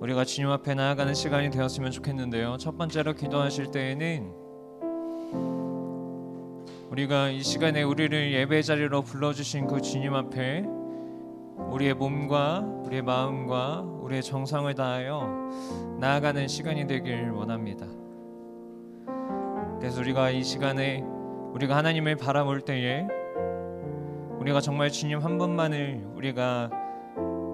우리가 주님 앞에 나아가는 시간이 되었으면 좋겠는데요. 첫 번째로 기도하실 때에는 우리가 이 시간에 우리를 예배 자리로 불러주신 그 주님 앞에 우리의 몸과 우리의 마음과 우리의 정성을 다하여 나아가는 시간이 되길 원합니다. 그래서 우리가 이 시간에 우리가 하나님을 바라볼 때에 우리가 정말 주님 한 분만을 우리가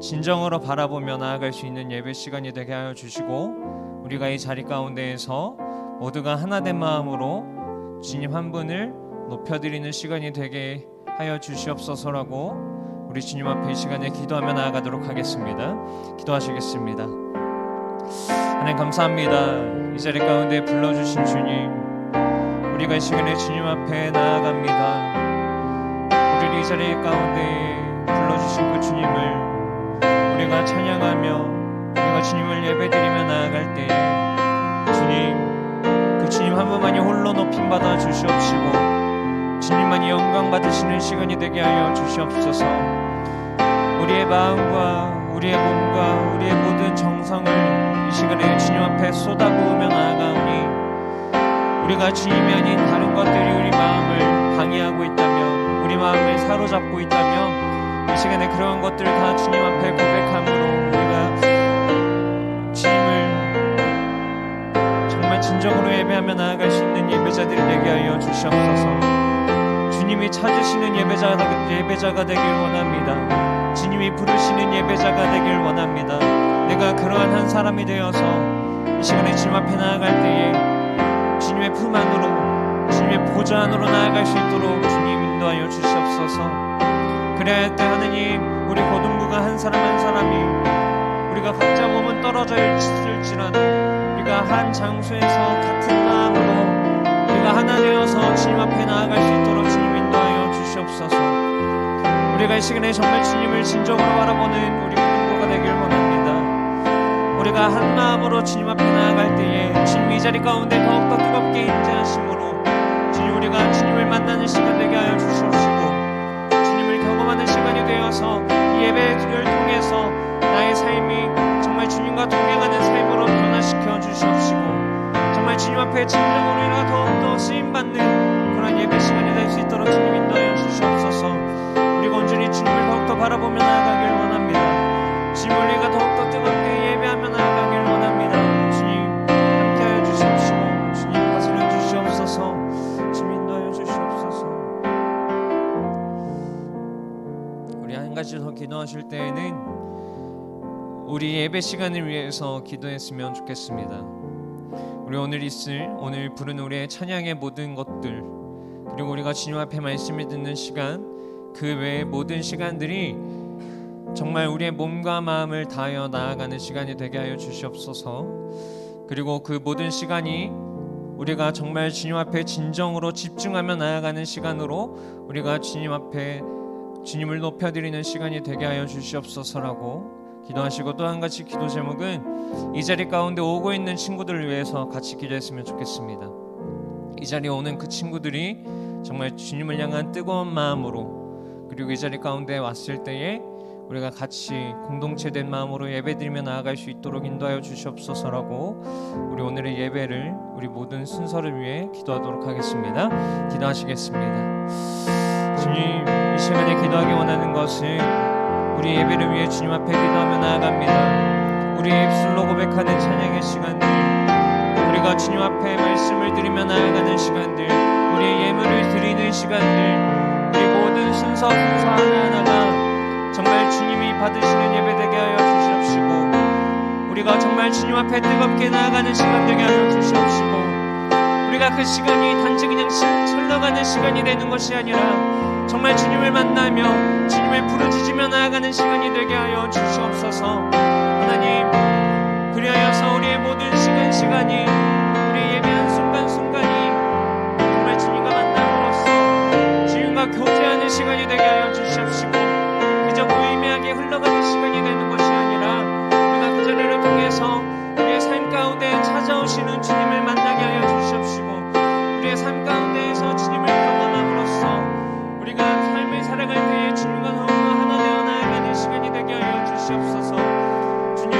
진정으로 바라보며 나아갈 수 있는 예배 시간이 되게 하여 주시고, 우리가 이 자리 가운데에서 모두가 하나된 마음으로 주님 한 분을 높여드리는 시간이 되게 하여 주시옵소서라고 우리 주님 앞에 이 시간에 기도하며 나아가도록 하겠습니다. 기도하시겠습니다. 하나님 감사합니다. 이 자리 가운데 불러주신 주님, 우리가 이 시간에 주님 앞에 나아갑니다. 우리를 이 자리 가운데 불러주신 그 주님을 우리가 찬양하며 우리가 주님을 예배드리며 나아갈 때에 주님, 그 주님 한 분만이 홀로 높임받아 주시옵시고 주님만이 영광 받으시는 시간이 되게 하여 주시옵소서. 우리의 마음과 우리의 몸과 우리의 모든 정성을 이 시간에 주님 앞에 쏟아부으며 나아가오니, 우리가 주님이 아닌 다른 것들이 우리 마음을 방해하고 있다면, 우리 마음을 사로잡고 있다면 이 시간에 그러한 것들을 다 주님 앞에 고백함으로 우리가 주님을 정말 진정으로 예배하며 나아갈 수 있는 예배자들이 되게 하여 주시옵소서. 주님이 찾으시는 예배자가 되길 원합니다. 주님이 부르시는 예배자가 되길 원합니다. 내가 그러한 한 사람이 되어서 이 시간에 주님 앞에 나아갈 때에 주님의 품 안으로, 주님의 보좌 안으로 나아갈 수 있도록 주님 인도하여 주시옵소서. 그래야 할 때 하느님, 우리 고등부가 한 사람 한 사람이 우리가 각자 몸은 떨어져 있을지라도 우리가 한 장소에서 같은 마음으로 우리가 하나 되어서 주님 앞에 나아갈 수 있도록 주님 인도하여 주시옵소서. 우리가 이 시간에 정말 주님을 진정으로 바라보는 우리 고등부가 되길 원합니다. 우리가 한 마음으로 주님 앞에 나아갈 때에 주님 이 자리 가운데 더욱더 뜨겁게 임재하심으로 주님, 우리가 주님을 만나는 시간 되게 하여 주시옵시고 경험하는 시간이 되어서 이 예배를 통해서 나의 삶이 정말 주님과 동행하는 삶으로 변화시켜 주시옵시고, 정말 주님 앞에 진정으로 우리가 더욱더 쓰임받는 그런 예배 시간이 될 수 있도록 주님 인도하여 주시옵소서. 우리가 온전히 주님을 더욱더 바라보며 나아가길 원합니다. 주님, 우리가 더욱더 뜨겁게 예배하며 나아가길 원합니다. 주님 함께하여 주시옵시고 주님 다스려 주시옵소서. 주님 인도하여 주시옵소서. 한 가지 더 기도하실 때에는 우리 예배 시간을 위해서 기도했으면 좋겠습니다. 우리 오늘 부르는 우리의 찬양의 모든 것들, 그리고 우리가 주님 앞에 말씀을 듣는 시간, 그 외의 모든 시간들이 정말 우리의 몸과 마음을 다하여 나아가는 시간이 되게 하여 주시옵소서. 그리고 그 모든 시간이 우리가 정말 주님 앞에 진정으로 집중하며 나아가는 시간으로 우리가 주님 앞에 주님을 높여드리는 시간이 되게 하여 주시옵소서라고 기도하시고, 또 한 가지 기도 제목은 이 자리 가운데 오고 있는 친구들을 위해서 같이 기도했으면 좋겠습니다. 이 자리에 오는 그 친구들이 정말 주님을 향한 뜨거운 마음으로, 그리고 이 자리 가운데 왔을 때에 우리가 같이 공동체된 마음으로 예배드리며 나아갈 수 있도록 인도하여 주시옵소서라고 우리 오늘의 예배를, 우리 모든 순서를 위해 기도하도록 하겠습니다. 기도하시겠습니다. 주님, 이 시간에 기도하기 원하는 것은 우리 예배를 위해 주님 앞에 기도하며 나아갑니다. 우리의 입술로 고백하는 찬양의 시간들, 우리가 주님 앞에 말씀을 드리며 나아가는 시간들, 우리의 예물을 드리는 시간들, 우리 모든 순서 하나하나가 정말 주님이 받으시는 예배 되게 하여 주시옵시고, 우리가 정말 주님 앞에 뜨겁게 나아가는 시간 되게 하여 주시옵시고, 우리가 그 시간이 단지 그냥 흘러가는 시간이 되는 것이 아니라 정말 주님을 만나며 주님을 부르짖으며 나아가는 시간이 되게 하여 주시옵소서. 하나님, 그리하여서 우리의 모든 시간이, 우리의 예배한 순간순간이 정말 주님과 만남으로써 주님과 교제하는 시간이 되게 하여 주시옵시고, 그저 무의미하게 흘러가는 시간이 되는 것이 아니라 우리가 그 자리를 통해서 우리의 삶 가운데 찾아오시는 주님을 만나게 하여 주시옵시고, 우리의 삶 가운데에서 주님을 경험함으로써 우리가 삶을 살아갈 때에 주님과 더욱더 하나 되어 나아가는 시간이 되게 하여 주시옵소서. 주님,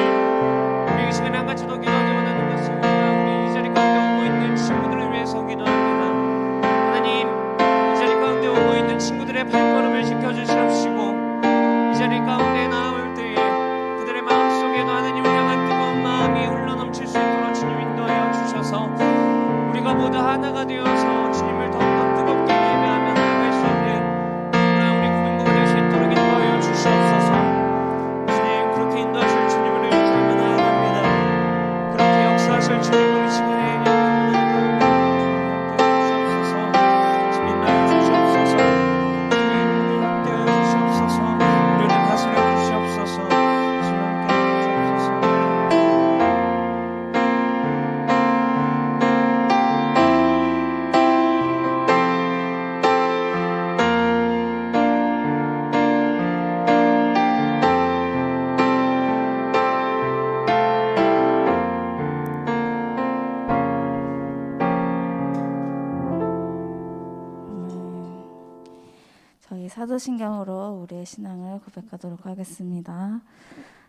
사도신경으로 우리의 신앙을 고백하도록 하겠습니다.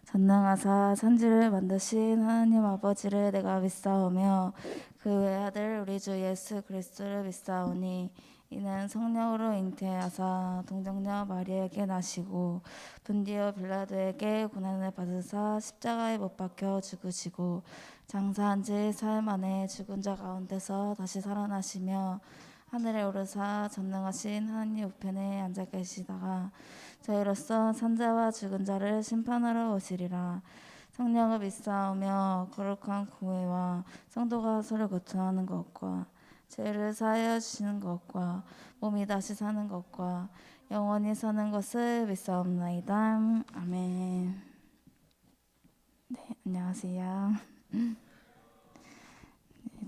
전능하사 천지를 만드신 하나님 아버지를 내가 믿사오며 그 외아들 우리 주 예수 그리스도를 믿사오니 이는 성령으로 잉태하사 동정녀 마리아에게 나시고 본디오 빌라도에게 고난을 받으사 십자가에 못 박혀 죽으시고 장사한 지 사흘 만에 죽은 자 가운데서 다시 살아나시며 하늘에 오르사 전능하신 하나님 우편에 앉아 계시다가 저희로서 산자와 죽은 자를 심판하러 오시리라. 성령을 믿사오며 거룩한 공회와 성도가 서로 교통하는 것과 죄를 사하여 주시는 것과 몸이 다시 사는 것과 영원히 사는 것을 믿사옵나이다. 아멘. 네, 안녕하세요. 네,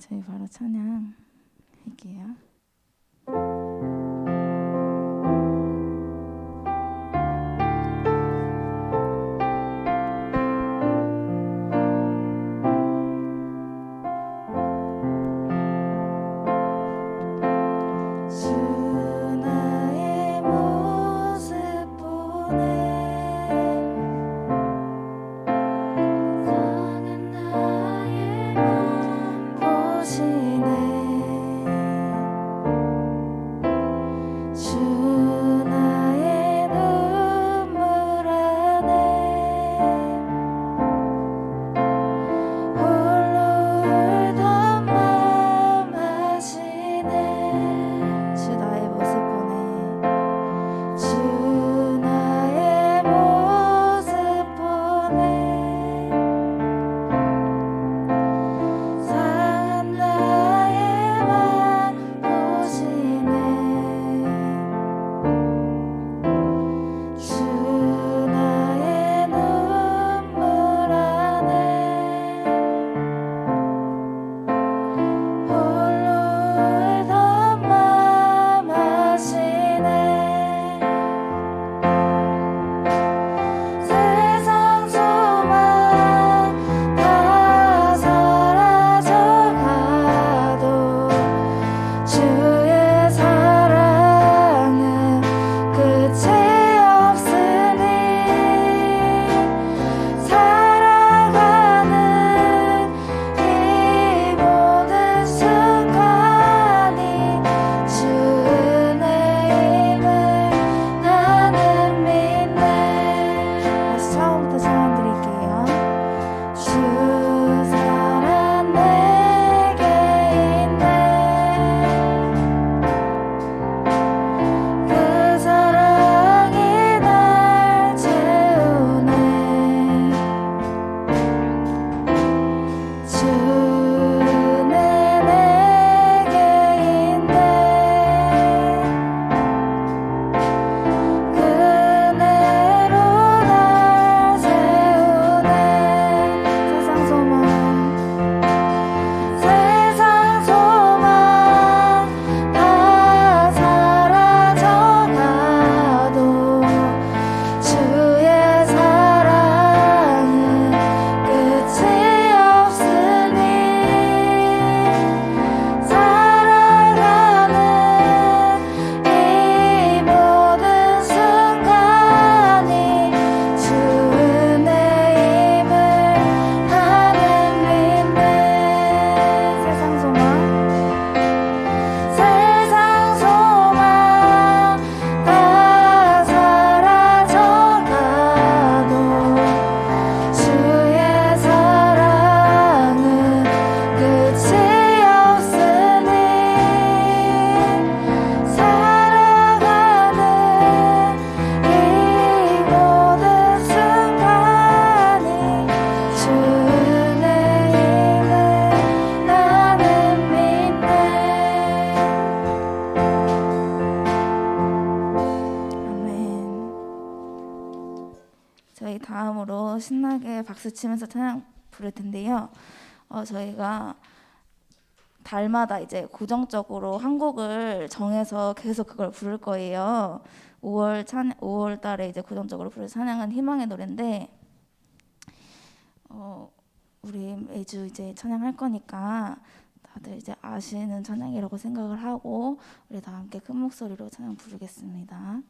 저희 바로 찬양할게요. 저희 다음으로 신나게 박수 치면서 찬양 부를 텐데요. 저희가 달마다 이제 고정적으로 한 곡을 정해서 계속 그걸 부를 거예요. 5월 달에 이제 고정적으로 부를 찬양은 희망의 노래인데 우리 매주 이제 찬양할 거니까 다들 이제 아시는 찬양이라고 생각을 하고 우리 다 함께 큰 목소리로 찬양 부르겠습니다.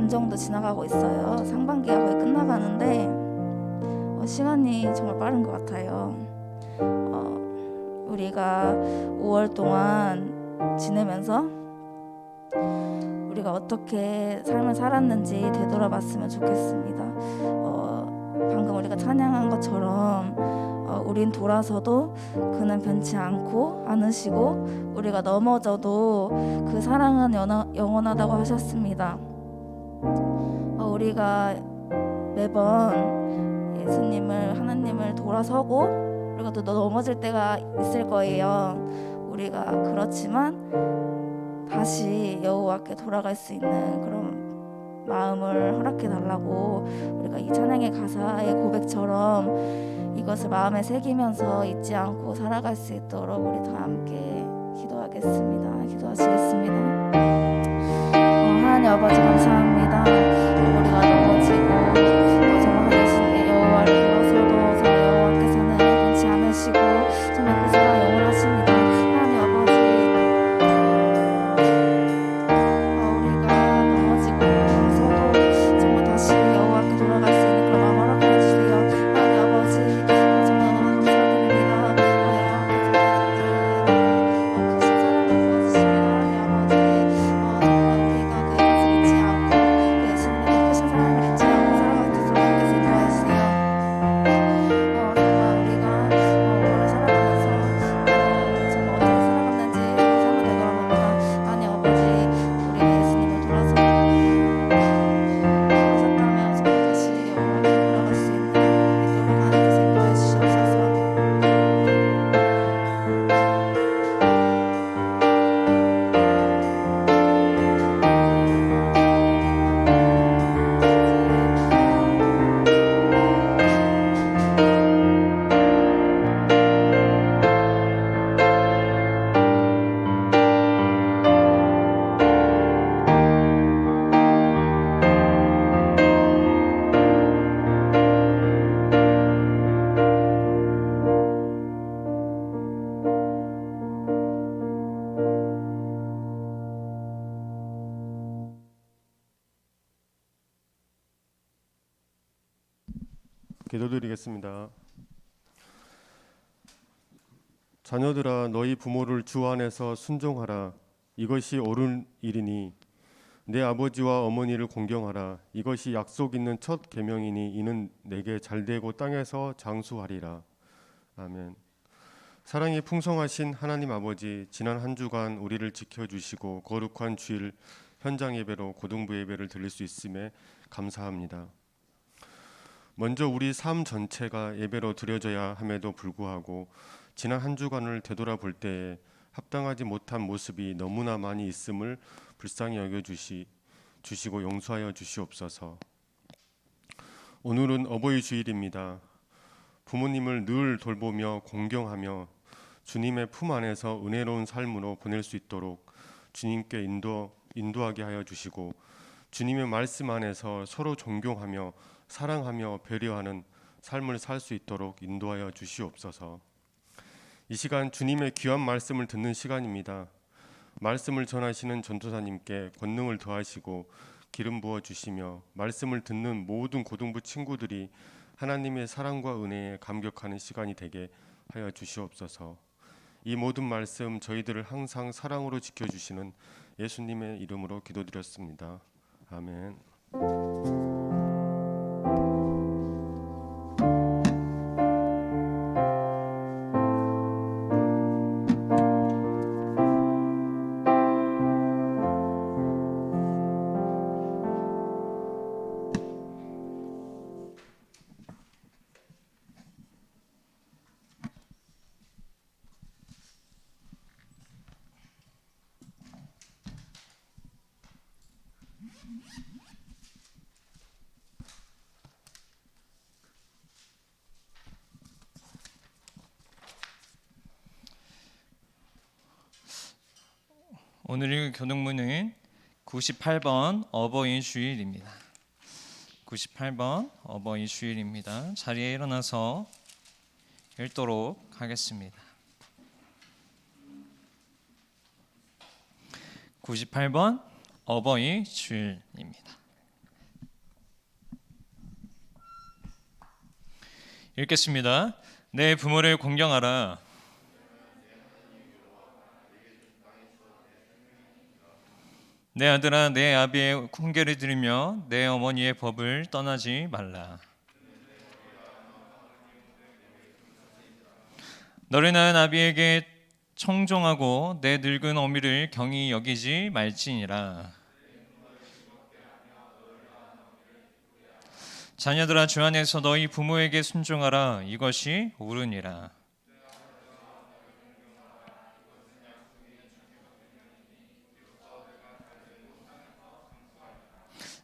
반 정도 지나가고 있어요. 상반기가 거의 끝나가는데 시간이 정말 빠른 것 같아요. 우리가 5월 동안 지내면서 우리가 어떻게 삶을 살았는지 되돌아봤으면 좋겠습니다. 방금 우리가 찬양한 것처럼 우린 돌아서도 그는 변치 않으시고 우리가 넘어져도 그 사랑은 영원하다고 하셨습니다. 우리가 매번 예수님을 하나님을 돌아서고 우리가 또 넘어질 때가 있을 거예요. 우리가 그렇지만 다시 여호와께 돌아갈 수 있는 그런 마음을 허락해 달라고 우리가 이 찬양의 가사의 고백처럼 이것을 마음에 새기면서 잊지 않고 살아갈 수 있도록 우리 다 함께 기도하겠습니다. 기도하시겠습니다. 하나님 아버지 감사합니다. 우리가 넘어지고 정말 예수님의 여호와를 불러서도 정말 여호와께서는 변치 않으시고 정말 그 사랑 영원하십니다. 하나님 아버지 우리가 넘어지고 서도 정말 다시 여호와께 돌아갈 수 있는 그런 마음 허락해 주세요. 하나님 아버지 정말 너무 감사드립니다. 그 사랑을 보여주시면 하나님 아버지 정말 우리가 그 것을 잊지 않고 그 예수님의 크신 사랑을 잊지 않고 살아갈 수 있도록 하나님께서 도와주세요. 정말 우리가 오늘 살아가면서 정말 어떻게 살아갔는지 삶을 되돌아봅니다. 하나님 아버지 우리가 예수님을 돌아섰다면 정말 다시 여호와께 돌아갈 수 있는 있도록 하나님께서 인도해 주시옵소서. 기도드리겠습니다. 자녀들아 너희 부모를 주 안에서 순종하라. 이것이 옳은 일이니 내 아버지와 어머니를 공경하라. 이것이 약속 있는 첫 계명이니 이는 내게 잘되고 땅에서 장수하리라. 아멘. 사랑이 풍성하신 하나님 아버지, 지난 한 주간 우리를 지켜주시고 거룩한 주일 현장 예배로 고등부 예배를 드릴 수 있음에 감사합니다. 먼저 우리 삶 전체가 예배로 드려져야 함에도 불구하고 지난 한 주간을 되돌아볼 때에 합당하지 못한 모습이 너무나 많이 있음을 불쌍히 여겨주시고 용서하여 주시옵소서. 오늘은 어버이 주일입니다. 부모님을 늘 돌보며 공경하며 주님의 품 안에서 은혜로운 삶으로 보낼 수 있도록 주님께 인도하게 하여 주시고 주님의 말씀 안에서 서로 존경하며 사랑하며 배려하는 삶을 살 수 있도록 인도하여 주시옵소서. 이 시간 주님의 귀한 말씀을 듣는 시간입니다. 말씀을 전하시는 전도사님께 권능을 더하시고 기름 부어 주시며 말씀을 듣는 모든 고등부 친구들이 하나님의 사랑과 은혜에 감격하는 시간이 되게 하여 주시옵소서. 이 모든 말씀 저희들을 항상 사랑으로 지켜주시는 예수님의 이름으로 기도드렸습니다. 아멘. 오늘 읽은 교독문은 98번 어버이 주일입니다. 98번 어버이 주일입니다. 자리에 일어나서 읽도록 하겠습니다. 98번 어버이 주일입니다. 읽겠습니다. 내 부모를 공경하라. 내 아들아, 내 아비의 훈계를 들으며 내 어머니의 법을 떠나지 말라. 너를 낳은 아비에게 청종하고 내 늙은 어미를 경히 여기지 말지니라. 자녀들아, 주 안에서 너희 부모에게 순종하라. 이것이 옳으니라.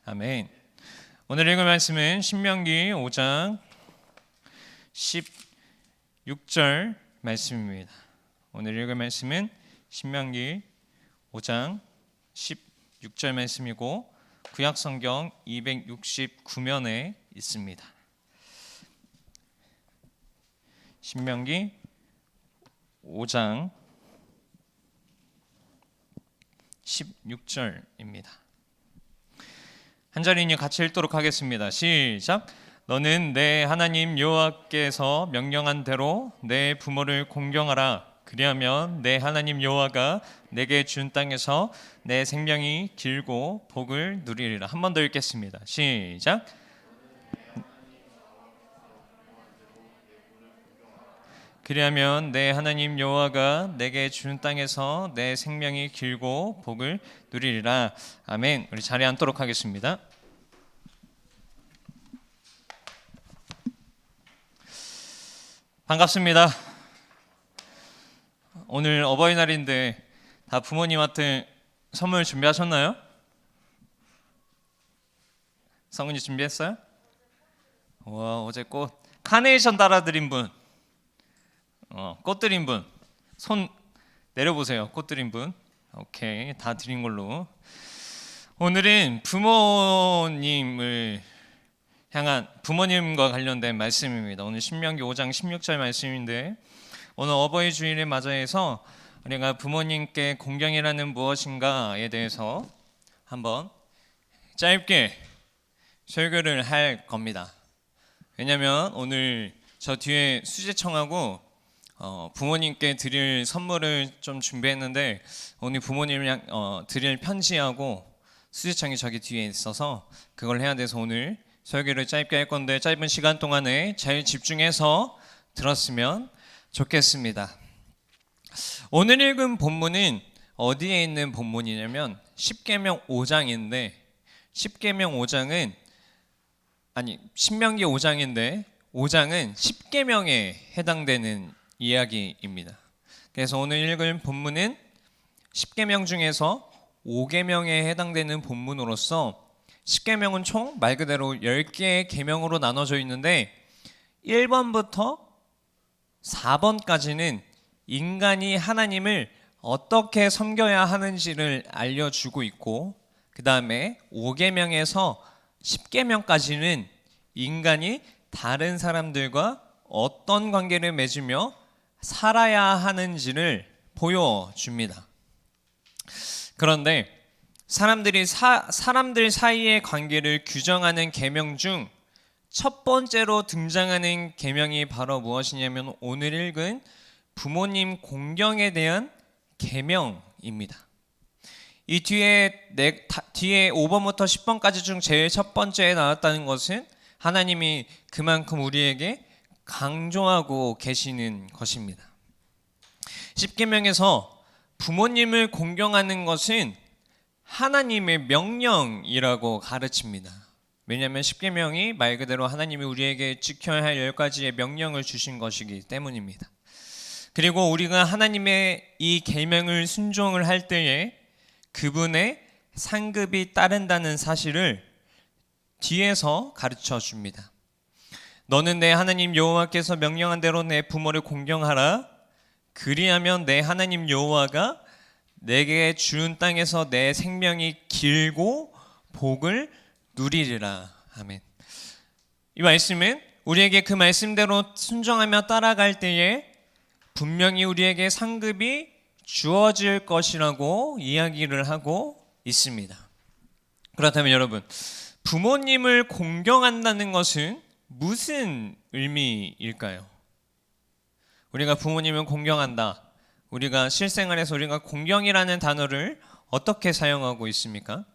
아멘. 오늘 읽을 말씀은 신명기 5장 16절 말씀입니다. 오늘 읽을 말씀은 신명기 5장 16절 말씀이고 구약성경 269면에 있습니다. 신명기 5장 16절입니다. 한 자리니 같이 읽도록 하겠습니다. 시작. 너는 내 하나님 여호와께서 명령한 대로 내 부모를 공경하라. 그리하면 내 하나님 여호와가 내게 준 땅에서 내 생명이 길고 복을 누리리라. 한 번 더 읽겠습니다. 시작. 그리하면 내 하나님 여호와가 내게 준 땅에서 내 생명이 길고 복을 누리리라. 아멘. 우리 자리에 앉도록 하겠습니다. 반갑습니다. 오늘 어버이날인데 다 부모님한테 선물 준비하셨나요? 성은이 준비했어요? 와, 어제 꽃 카네이션 달아드린 분, 꽃 드린 분, 손 내려보세요. 꽃 드린 분. 오케이, 다 드린 걸로. 오늘은 부모님을 향한 부모님과 관련된 말씀입니다. 오늘 신명기 5장 16절 말씀인데 오늘 어버이 주일을 맞이해서 우리가 부모님께 공경이라는 무엇인가에 대해서 한번 짧게 설교를 할 겁니다. 왜냐하면 오늘 저 뒤에 수제청하고 부모님께 드릴 선물을 좀 준비했는데 오늘 부모님을 드릴 편지하고 수제청이 저기 뒤에 있어서 그걸 해야 돼서 오늘 설교를 짧게 할 건데 짧은 시간 동안에 잘 집중해서 들었으면 좋겠습니다. 오늘 읽은 본문은 어디에 있는 본문이냐면 십계명 5장인데 신명기 5장인데 5장은 십계명에 해당되는 이야기입니다. 그래서 오늘 읽을 본문은 십계명 중에서 5계명에 해당되는 본문으로서 십계명은 총 말 그대로 10개의 계명으로 나눠져 있는데 1번부터 4번까지는 인간이 하나님을 어떻게 섬겨야 하는지를 알려주고 있고 그 다음에 5계명에서 10계명까지는 인간이 다른 사람들과 어떤 관계를 맺으며 살아야 하는지를 보여줍니다. 그런데 사람들 사이의 관계를 규정하는 계명 중 첫 번째로 등장하는 계명이 바로 무엇이냐면 오늘 읽은 부모님 공경에 대한 계명입니다. 이 뒤에 5번부터 10번까지 중 제일 첫 번째에 나왔다는 것은 하나님이 그만큼 우리에게 강조하고 계시는 것입니다. 10계명에서 부모님을 공경하는 것은 하나님의 명령이라고 가르칩니다. 왜냐하면 십계명이 말 그대로 하나님이 우리에게 지켜야 할 10가지의 명령을 주신 것이기 때문입니다. 그리고 우리가 하나님의 이 계명을 순종을 할 때에 그분의 상급이 따른다는 사실을 뒤에서 가르쳐 줍니다. 너는 내 하나님 여호와께서 명령한 대로 내 부모를 공경하라. 그리하면 내 하나님 여호와가 내게 준 땅에서 내 생명이 길고 복을 누리리라. 아멘. 이 말씀은 우리에게 그 말씀대로 순종하며 따라갈 때에 분명히 우리에게 상급이 주어질 것이라고 이야기를 하고 있습니다. 그렇다면 여러분, 부모님을 공경한다는 것은 무슨 의미일까요? 우리가 부모님을 공경한다. 우리가 실생활에서 우리가 공경이라는 단어를 어떻게 사용하고 있습니까?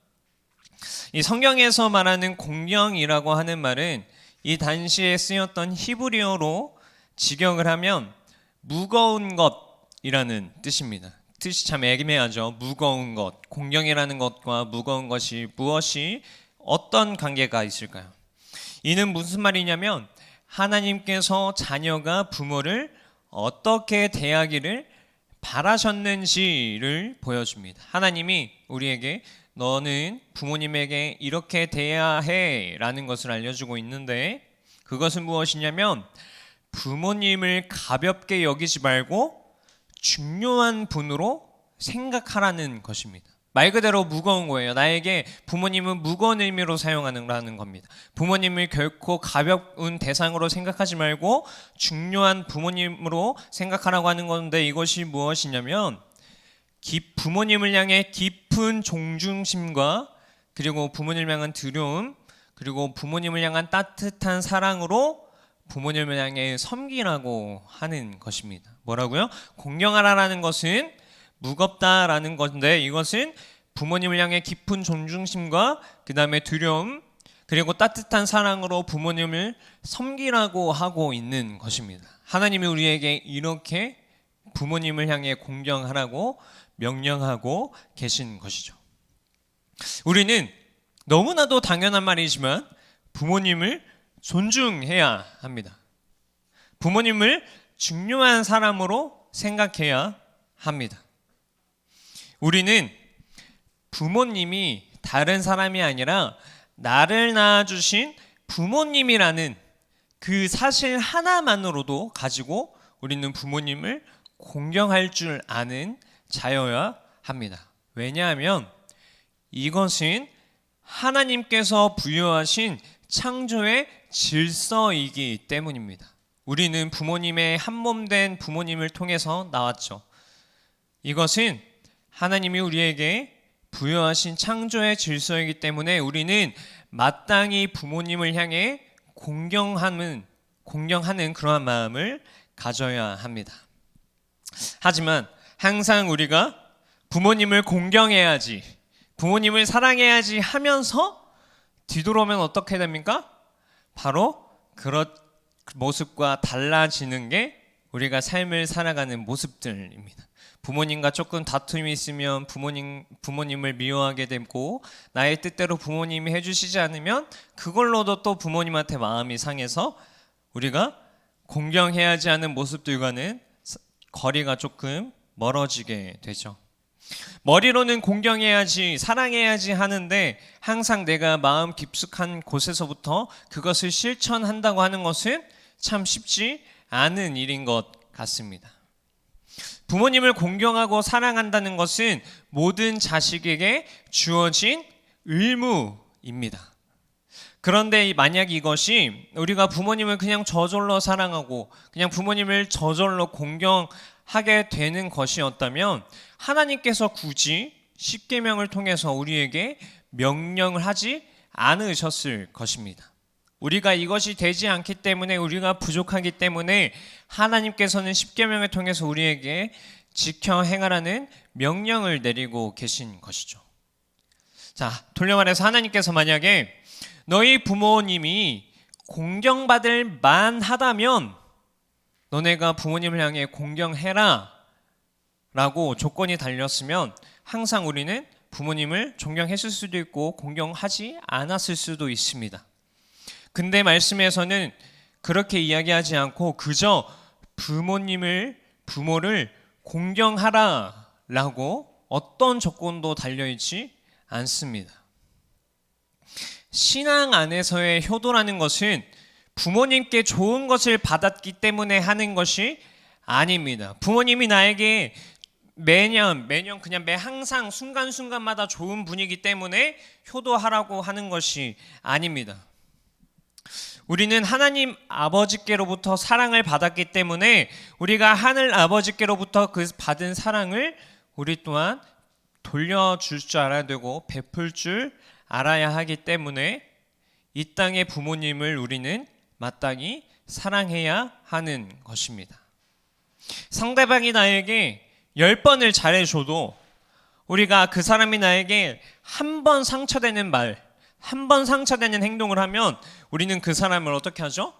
이 성경에서 말하는 공경이라고 하는 말은 이 당시에 쓰였던 히브리어로 직역을 하면 무거운 것이라는 뜻입니다. 뜻이 참 애매하죠. 무거운 것, 공경이라는 것과 무거운 것이 무엇이 어떤 관계가 있을까요? 이는 무슨 말이냐면 하나님께서 자녀가 부모를 어떻게 대하기를 바라셨는지를 보여줍니다. 하나님이 우리에게 너는 부모님에게 이렇게 대해야 해 라는 것을 알려주고 있는데, 그것은 무엇이냐면 부모님을 가볍게 여기지 말고 중요한 분으로 생각하라는 것입니다. 말 그대로 무거운 거예요. 나에게 부모님은 무거운 의미로 사용하는 겁니다. 부모님을 결코 가벼운 대상으로 생각하지 말고 중요한 부모님으로 생각하라고 하는 건데, 이것이 무엇이냐면 부모님을 향해 깊은 존중심과 그리고 부모님을 향한 두려움, 그리고 부모님을 향한 따뜻한 사랑으로 부모님을 향해 섬기라고 하는 것입니다. 뭐라고요? 공경하라는 것은 무겁다라는 건데, 이것은 부모님을 향해 깊은 존중심과 그 다음에 두려움, 그리고 따뜻한 사랑으로 부모님을 섬기라고 하고 있는 것입니다. 하나님이 우리에게 이렇게 부모님을 향해 공경하라고 명령하고 계신 것이죠. 우리는 너무나도 당연한 말이지만 부모님을 존중해야 합니다. 부모님을 중요한 사람으로 생각해야 합니다. 우리는 부모님이 다른 사람이 아니라 나를 낳아주신 부모님이라는 그 사실 하나만으로도 가지고 우리는 부모님을 공경할 줄 아는 자여야 합니다. 왜냐하면 이것은 하나님께서 부여하신 창조의 질서이기 때문입니다. 우리는 부모님의 한몸된 부모님을 통해서 나왔죠. 이것은 하나님이 우리에게 부여하신 창조의 질서이기 때문에 우리는 마땅히 부모님을 향해 공경하는 그러한 마음을 가져야 합니다. 하지만 항상 우리가 부모님을 공경해야지, 부모님을 사랑해야지 하면서 뒤돌아오면 어떻게 됩니까? 바로 그런 모습과 달라지는 게 우리가 삶을 살아가는 모습들입니다. 부모님과 조금 다툼이 있으면 부모님을 미워하게 되고, 나의 뜻대로 부모님이 해주시지 않으면 그걸로도 또 부모님한테 마음이 상해서 우리가 공경해야지 하는 모습들과는 거리가 조금 멀어지게 되죠. 머리로는 공경해야지, 사랑해야지 하는데 항상 내가 마음 깊숙한 곳에서부터 그것을 실천한다고 하는 것은 참 쉽지 않은 일인 것 같습니다. 부모님을 공경하고 사랑한다는 것은 모든 자식에게 주어진 의무입니다. 그런데 만약 이것이 우리가 부모님을 그냥 저절로 사랑하고 그냥 부모님을 저절로 공경하게 되는 것이었다면 하나님께서 굳이 십계명을 통해서 우리에게 명령을 하지 않으셨을 것입니다. 우리가 이것이 되지 않기 때문에, 우리가 부족하기 때문에 하나님께서는 십계명을 통해서 우리에게 지켜 행하라는 명령을 내리고 계신 것이죠. 자, 돌려 말해서 하나님께서 만약에 너희 부모님이 공경받을 만하다면 너네가 부모님을 향해 공경해라 라고 조건이 달렸으면 항상 우리는 부모님을 존경했을 수도 있고 공경하지 않았을 수도 있습니다. 근데 말씀에서는 그렇게 이야기하지 않고 그저 부모를 공경하라 라고 어떤 조건도 달려있지 않습니다. 신앙 안에서의 효도라는 것은 부모님께 좋은 것을 받았기 때문에 하는 것이 아닙니다. 부모님이 나에게 매년 그냥 항상 순간순간마다 좋은 분이기 때문에 효도하라고 하는 것이 아닙니다. 우리는 하나님 아버지께로부터 사랑을 받았기 때문에 우리가 하늘 아버지께로부터 그 받은 사랑을 우리 또한 돌려줄 줄 알아야 되고 베풀 줄 알아야 하기 때문에 이 땅의 부모님을 우리는 마땅히 사랑해야 하는 것입니다. 상대방이 나에게 10번을 잘해줘도 우리가 그 사람이 나에게 한 번 상처되는 말, 한 번 상처되는 행동을 하면 우리는 그 사람을 어떻게 하죠?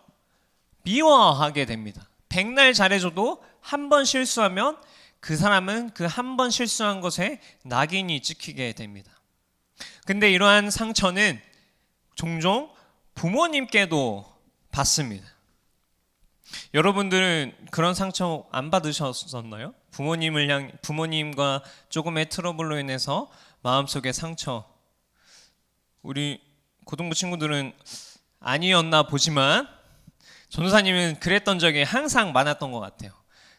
미워하게 됩니다. 100날 잘해줘도 한 번 실수하면 그 사람은 그 한 번 실수한 것에 낙인이 찍히게 됩니다. 근데 이러한 상처는 종종 부모님께도 받습니다. 여러분들은 그런 상처 안 받으셨었나요? 부모님과 조금의 트러블로 인해서 마음속에 상처. 우리 고등부 친구들은 아니었나 보지만 전도사님은 그랬던 적이 항상 많았던 것 같아요.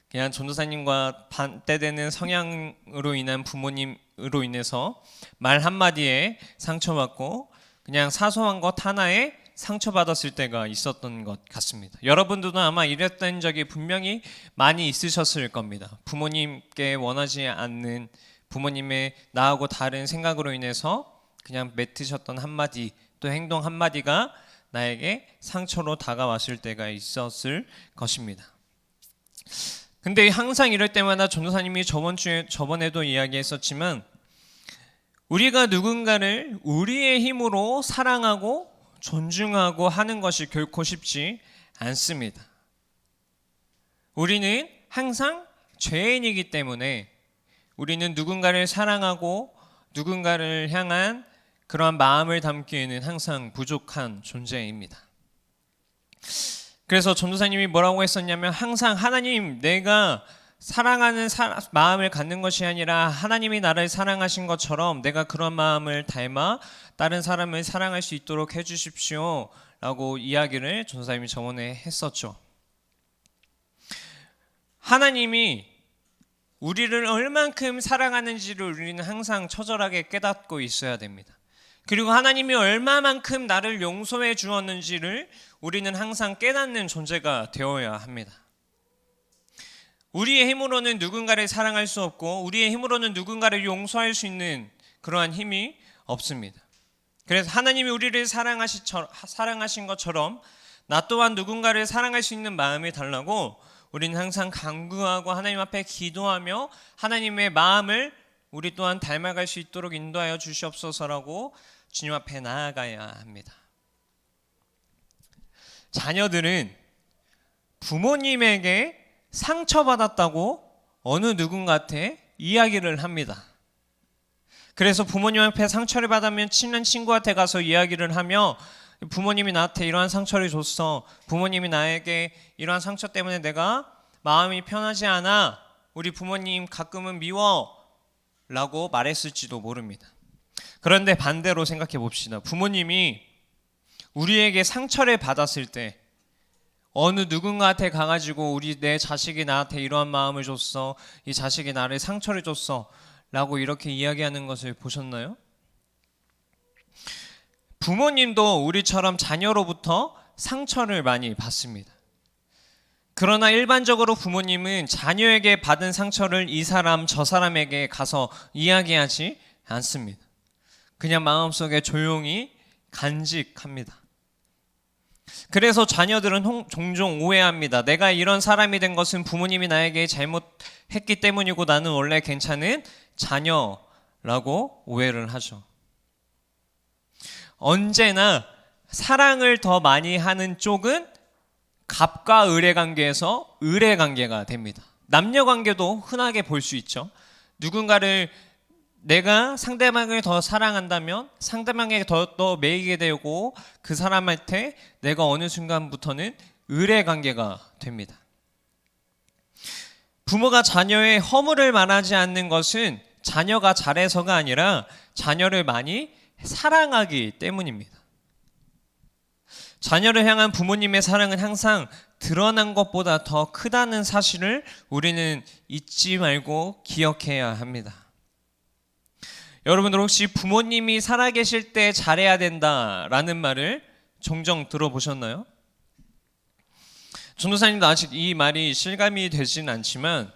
그냥 전도사님과 반대되는 성향으로 인한 부모님으로 인해서 말 한마디에 상처받고 그냥 사소한 것 하나에 상처받았을 때가 있었던 것 같습니다. 여러분들도 아마 이랬던 적이 분명히 많이 있으셨을 겁니다. 부모님께 원하지 않는, 부모님의 나하고 다른 생각으로 인해서 그냥 맺으셨던 한마디, 또 행동 한마디가 나에게 상처로 다가왔을 때가 있었을 것입니다. 근데 항상 이럴 때마다 전도사님이 저번에도 이야기했었지만, 우리가 누군가를 우리의 힘으로 사랑하고 존중하고 하는 것이 결코 쉽지 않습니다. 우리는 항상 죄인이기 때문에 우리는 누군가를 사랑하고 누군가를 향한 그러한 마음을 담기에는 항상 부족한 존재입니다. 그래서 전도사님이 뭐라고 했었냐면, 항상 하나님, 내가 사랑하는 마음을 갖는 것이 아니라 하나님이 나를 사랑하신 것처럼 내가 그런 마음을 닮아 다른 사람을 사랑할 수 있도록 해주십시오 라고 이야기를 전도사님이 저번에 했었죠. 하나님이 우리를 얼만큼 사랑하는지를 우리는 항상 처절하게 깨닫고 있어야 됩니다. 그리고 하나님이 얼마만큼 나를 용서해 주었는지를 우리는 항상 깨닫는 존재가 되어야 합니다. 우리의 힘으로는 누군가를 사랑할 수 없고 우리의 힘으로는 누군가를 용서할 수 있는 그러한 힘이 없습니다. 그래서 하나님이 우리를 사랑하신 것처럼 나 또한 누군가를 사랑할 수 있는 마음이 달라고 우리는 항상 간구하고 하나님 앞에 기도하며 하나님의 마음을 우리 또한 닮아갈 수 있도록 인도하여 주시옵소서라고 주님 앞에 나아가야 합니다. 자녀들은 부모님에게 상처받았다고 어느 누군가한테 이야기를 합니다. 그래서 부모님 앞에 상처를 받으면 친한 친구한테 가서 이야기를 하며, 부모님이 나한테 이러한 상처를 줬어, 부모님이 나에게 이러한 상처 때문에 내가 마음이 편하지 않아, 우리 부모님 가끔은 미워 라고 말했을지도 모릅니다. 그런데 반대로 생각해 봅시다. 부모님이 우리에게 상처를 받았을 때 어느 누군가한테 가가지고 내 자식이 나한테 이러한 마음을 줬어, 이 자식이 나를 상처를 줬어 라고 이렇게 이야기하는 것을 보셨나요? 부모님도 우리처럼 자녀로부터 상처를 많이 받습니다. 그러나 일반적으로 부모님은 자녀에게 받은 상처를 이 사람 저 사람에게 가서 이야기하지 않습니다. 그냥 마음속에 조용히 간직합니다. 그래서 자녀들은 종종 오해합니다. 내가 이런 사람이 된 것은 부모님이 나에게 잘못했기 때문이고 나는 원래 괜찮은 자녀라고 오해를 하죠. 언제나 사랑을 더 많이 하는 쪽은 갑과 을의 관계에서 을의 관계가 됩니다. 남녀 관계도 흔하게 볼 수 있죠. 누군가를 내가 상대방을 더 사랑한다면 상대방에게 더 매이게 되고 그 사람한테 내가 어느 순간부터는 을의 관계가 됩니다. 부모가 자녀의 허물을 말하지 않는 것은 자녀가 잘해서가 아니라 자녀를 많이 사랑하기 때문입니다. 자녀를 향한 부모님의 사랑은 항상 드러난 것보다 더 크다는 사실을 우리는 잊지 말고 기억해야 합니다. 여러분들 혹시 부모님이 살아계실 때 잘해야 된다라는 말을 종종 들어보셨나요? 전도사님도 아직 이 말이 실감이 되진 않지만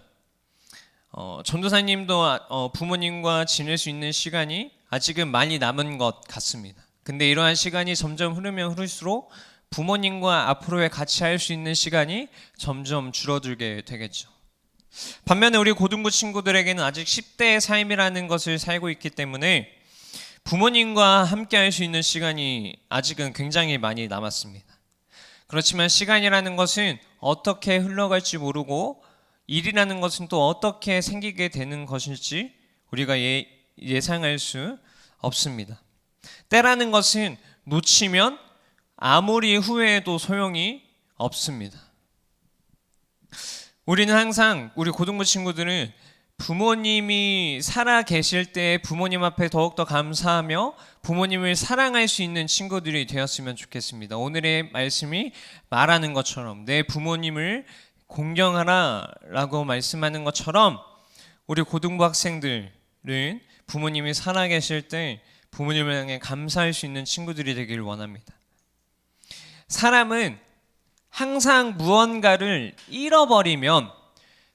전도사님도 부모님과 지낼 수 있는 시간이 아직은 많이 남은 것 같습니다. 근데 이러한 시간이 점점 흐르면 흐를수록 부모님과 앞으로의 같이 할 수 있는 시간이 점점 줄어들게 되겠죠. 반면에 우리 고등부 친구들에게는 아직 10대의 삶이라는 것을 살고 있기 때문에 부모님과 함께 할 수 있는 시간이 아직은 굉장히 많이 남았습니다. 그렇지만 시간이라는 것은 어떻게 흘러갈지 모르고 일이라는 것은 또 어떻게 생기게 되는 것일지 우리가 예상할 수 없습니다. 때라는 것은 놓치면 아무리 후회해도 소용이 없습니다. 우리는 항상 우리 고등부 친구들은 부모님이 살아 계실 때 부모님 앞에 더욱더 감사하며 부모님을 사랑할 수 있는 친구들이 되었으면 좋겠습니다. 오늘의 말씀이 말하는 것처럼 내 부모님을 공경하라 라고 말씀하는 것처럼 우리 고등부 학생들은 부모님이 살아 계실 때 부모님을 향해 감사할 수 있는 친구들이 되기를 원합니다. 사람은 항상 무언가를 잃어버리면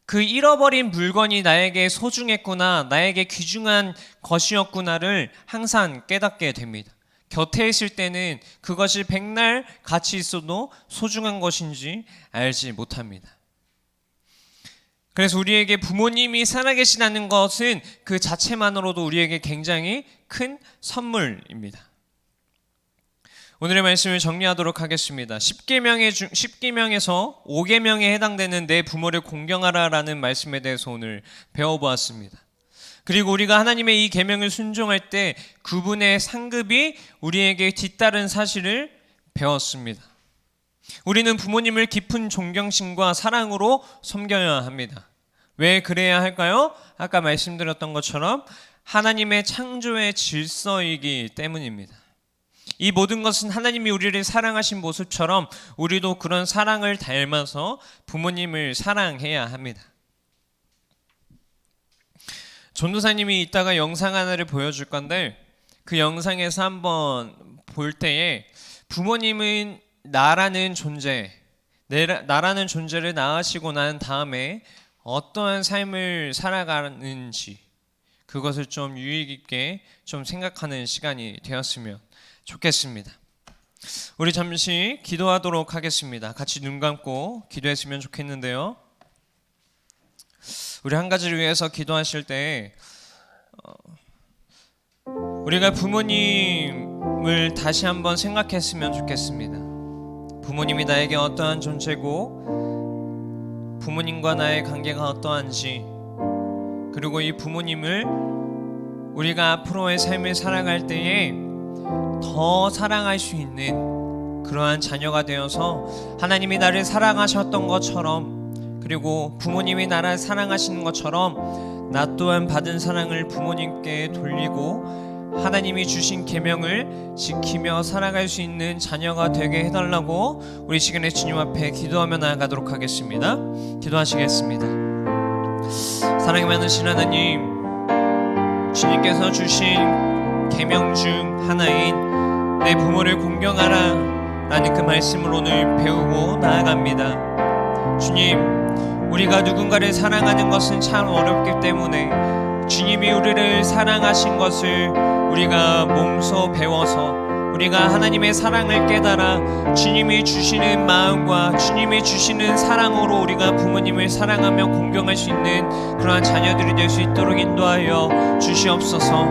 그 잃어버린 물건이 나에게 소중했구나, 나에게 귀중한 것이었구나를 항상 깨닫게 됩니다. 곁에 있을 때는 그것이 백날 같이 있어도 소중한 것인지 알지 못합니다. 그래서 우리에게 부모님이 살아계시다는 것은 그 자체만으로도 우리에게 굉장히 큰 선물입니다. 오늘의 말씀을 정리하도록 하겠습니다. 10계명에서 5계명에 해당되는 내 부모를 공경하라라는 말씀에 대해서 오늘 배워보았습니다. 그리고 우리가 하나님의 이 계명을 순종할 때 그분의 상급이 우리에게 뒤따른 사실을 배웠습니다. 우리는 부모님을 깊은 존경심과 사랑으로 섬겨야 합니다. 왜 그래야 할까요? 아까 말씀드렸던 것처럼 하나님의 창조의 질서이기 때문입니다. 이 모든 것은 하나님이 우리를 사랑하신 모습처럼 우리도 그런 사랑을 닮아서 부모님을 사랑해야 합니다. 전도사님이 이따가 영상 하나를 보여줄 건데 그 영상에서 한번 볼 때에 부모님은 나라는 존재를 낳으시고 난 다음에 어떠한 삶을 살아가는지 그것을 좀 유익 있게 좀 생각하는 시간이 되었으면 좋겠습니다. 우리 잠시 기도하도록 하겠습니다. 같이 눈 감고 기도했으면 좋겠는데요. 우리 한 가지를 위해서 기도하실 때 우리가 부모님을 다시 한번 생각했으면 좋겠습니다. 부모님이 나에게 어떠한 존재고 부모님과 나의 관계가 어떠한지 그리고 이 부모님을 우리가 앞으로의 삶을 살아갈 때에 더 사랑할 수 있는 그러한 자녀가 되어서 하나님이 나를 사랑하셨던 것처럼 그리고 부모님이 나를 사랑하시는 것처럼 나 또한 받은 사랑을 부모님께 돌리고 하나님이 주신 계명을 지키며 살아갈 수 있는 자녀가 되게 해달라고 우리 시간에 주님 앞에 기도하며 나아가도록 하겠습니다. 기도하시겠습니다. 사랑이 많으신 하나님, 주님께서 주신 계명 중 하나인 내 부모를 공경하라 라는 그 말씀을 오늘 배우고 나아갑니다. 주님, 우리가 누군가를 사랑하는 것은 참 어렵기 때문에 주님이 우리를 사랑하신 것을 우리가 몸소 배워서 우리가 하나님의 사랑을 깨달아 주님이 주시는 마음과 주님이 주시는 사랑으로 우리가 부모님을 사랑하며 공경할 수 있는 그러한 자녀들이 될 수 있도록 인도하여 주시옵소서.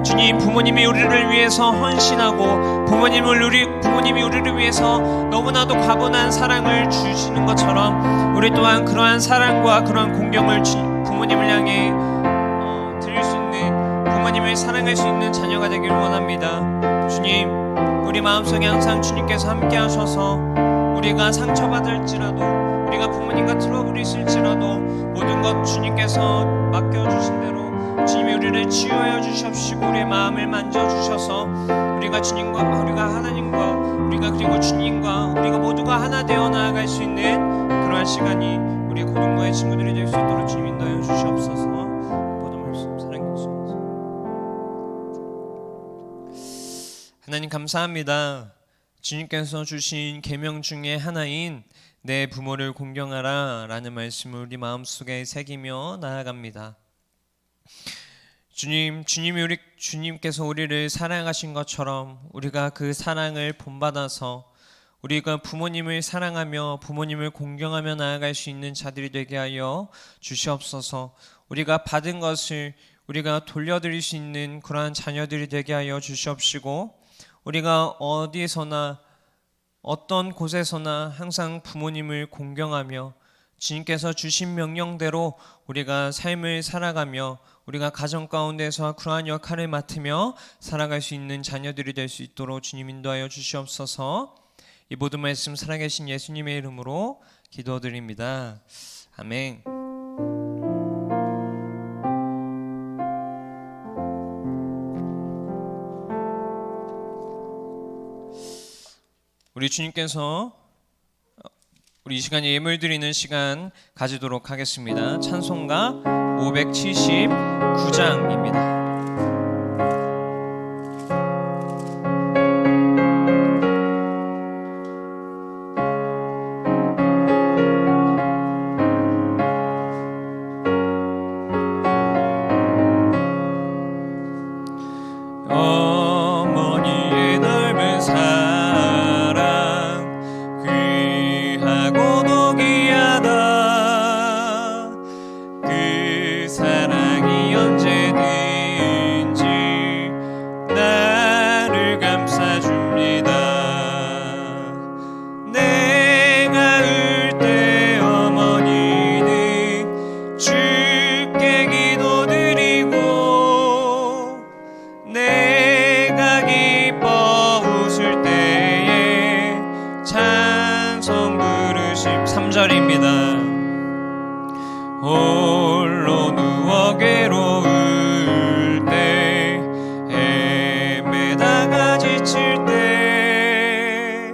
주님, 부모님이 우리를 위해서 헌신하고 부모님이 우리를 위해서 너무나도 과분한 사랑을 주시는 것처럼 우리 또한 그러한 사랑과 그러한 공경을 부모님을 향해 드릴 수 있는 부모님을 사랑할 수 있는 자녀가 되기를 원합니다. 주님, 우리 마음속에 항상 주님께서 함께 하셔서 우리가 상처받을지라도 우리가 부모님과 트러블이 있을지라도 모든 것 주님께서 맡겨주신 대로 주님이 우리를 치유하여 주시옵시고 우리의 마음을 만져주셔서 우리가 주님과 우리가 하나님과 우리가 그리고 주님과 우리가 모두가 하나 되어 나아갈 수 있는 그러한 시간이 우리 고등부의 친구들이 될 수 있도록 주님 인도하여 주시옵소서. 모든 말씀 사랑해 주시옵소서. 하나님 감사합니다. 주님께서 주신 계명 중에 하나인 내 부모를 공경하라 라는 말씀을 우리 마음속에 새기며 나아갑니다. 주님께서 우리를 사랑하신 것처럼 우리가 그 사랑을 본받아서 우리가 부모님을 사랑하며 부모님을 공경하며 나아갈 수 있는 자들이 되게 하여 주시옵소서. 우리가 받은 것을 우리가 돌려드릴 수 있는 그러한 자녀들이 되게 하여 주시옵시고, 우리가 어디서나 어떤 곳에서나 항상 부모님을 공경하며 주님께서 주신 명령대로 우리가 삶을 살아가며 우리가 가정 가운데서 그러한 역할을 맡으며 살아갈 수 있는 자녀들이 될 수 있도록 주님 인도하여 주시옵소서. 이 모든 말씀 살아계신 예수님의 이름으로 기도드립니다. 아멘. 우리 주님께서 우리 이 시간에 예물 드리는 시간 가지도록 하겠습니다. 찬송가 579장입니다. 어머니의 넓은 사랑 귀하고도 귀하다. 그 사랑이 언제든지 나를 감싸줍니다. 내가 울 때 어머니는 주께 기도드리고, 내가 기뻐 웃을 때에 찬송 부르심. 3절입니다. 홀로 누워 괴로울 때 헤매다가 지칠 때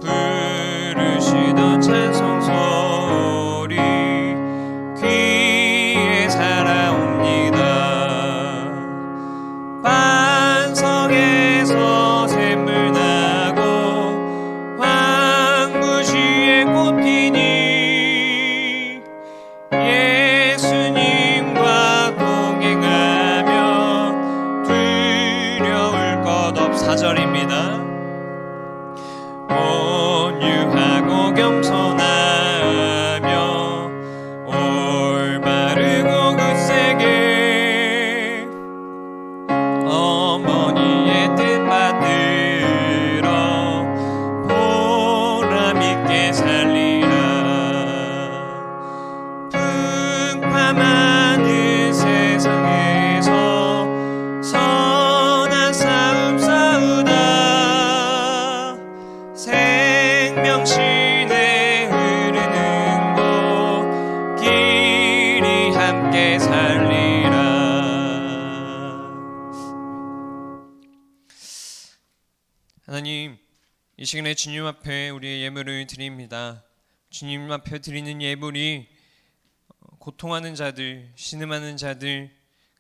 부르시던 찬송 소리 귀에 살아옵니다. 반석에서 샘물 나고 황무지에 꽃 피니 예수님과 동행하며 두려울 것 없. 4절입니다. 온유하고 겸손하며 올바르고 굳세게 어머니의 뜻 받들어 보람있게 살리라. 풍파 많은 세상에서 선한 싸움 싸우다 생명신에 흐르는 곳 길이 함께 살리라. 하나님, 이 시간에 주님 앞에 우리의 예물을 드립니다. 주님 앞에 드리는 예물이 고통하는 자들, 신음하는 자들,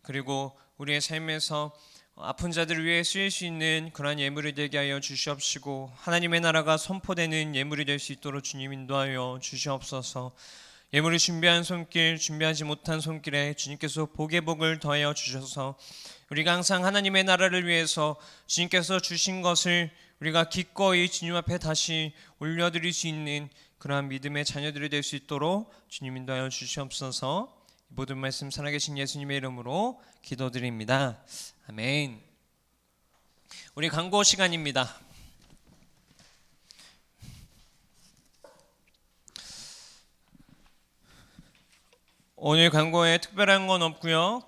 그리고 우리의 삶에서 아픈 자들을 위해 쓰일 수 있는 그러한 예물이 되게 하여 주시옵시고, 하나님의 나라가 선포되는 예물이 될 수 있도록 주님 인도하여 주시옵소서. 예물을 준비한 손길, 준비하지 못한 손길에 주님께서 복의 복을 더하여 주셔서 우리가 항상 하나님의 나라를 위해서 주님께서 주신 것을 우리가 기꺼이 주님 앞에 다시 올려드릴 수 있는 그러한 믿음의 자녀들이 될 수 있도록 주님 인도하여 주시옵소서. 모든 말씀 살아계신 예수님의 이름으로 기도드립니다. 아멘. 우리 광고 시간입니다. 오늘 광고에 특별한 건 없고요.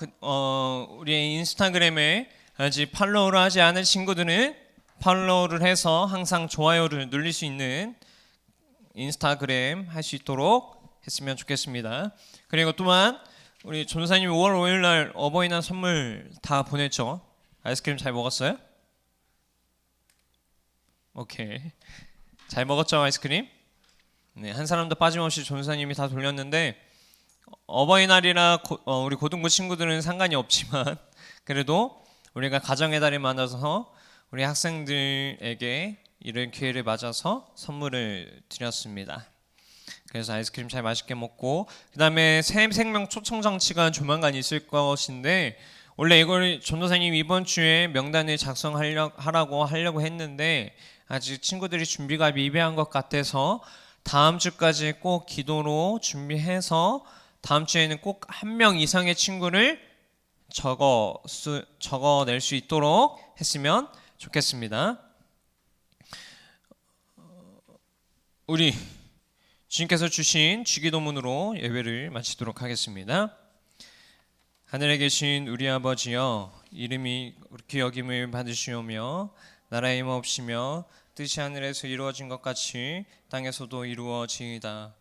우리 인스타그램에 아직 팔로우를 하지 않은 친구들은 팔로우를 해서 항상 좋아요를 눌릴 수 있는 인스타그램 할 수 있도록 했으면 좋겠습니다. 그리고 또한 우리 전도사님이 5월 5일 날 어버이날 선물 다 보냈죠? 아이스크림 잘 먹었어요? 오케이. 잘 먹었죠, 아이스크림? 네, 한 사람도 빠짐없이 전도사님이 다 돌렸는데 어버이날이라 우리 고등부 친구들은 상관이 없지만 그래도 우리가 가정의 달이 맞아서 우리 학생들에게 이런 기회를 맞아서 선물을 드렸습니다. 그래서 아이스크림 잘 맛있게 먹고, 그 다음에 새 생명 초청 장치가 조만간 있을 것인데, 원래 이걸 전도사님 이번 주에 명단을 작성하려고 했는데 아직 친구들이 준비가 미비한 것 같아서 다음 주까지 꼭 기도로 준비해서 다음 주에는 꼭 한 명 이상의 친구를 적어낼 수 있도록 했으면 좋겠습니다. 우리 주님께서 주신 주기도문으로 예배를 마치도록 하겠습니다. 하늘에 계신 우리 아버지여, 이름이 그렇게 여김을 받으시오며 나라의 임하옵시며 뜻이 하늘에서 이루어진 것 같이 땅에서도 이루어지이다.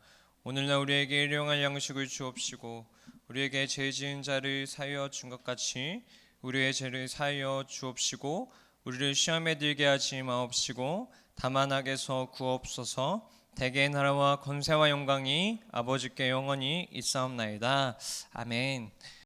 오늘날 우리에게 일용할 양식을 주옵시고 우리에게 죄 지은 자를 사하여 준 것 같이 우리의 죄를 사하여 주옵시고 우리를 시험에 들게 하지 마옵시고 다만 악에서 구하옵소서. 대개의 나라와 권세와 영광이 아버지께 영원히 있사옵나이다. 아멘.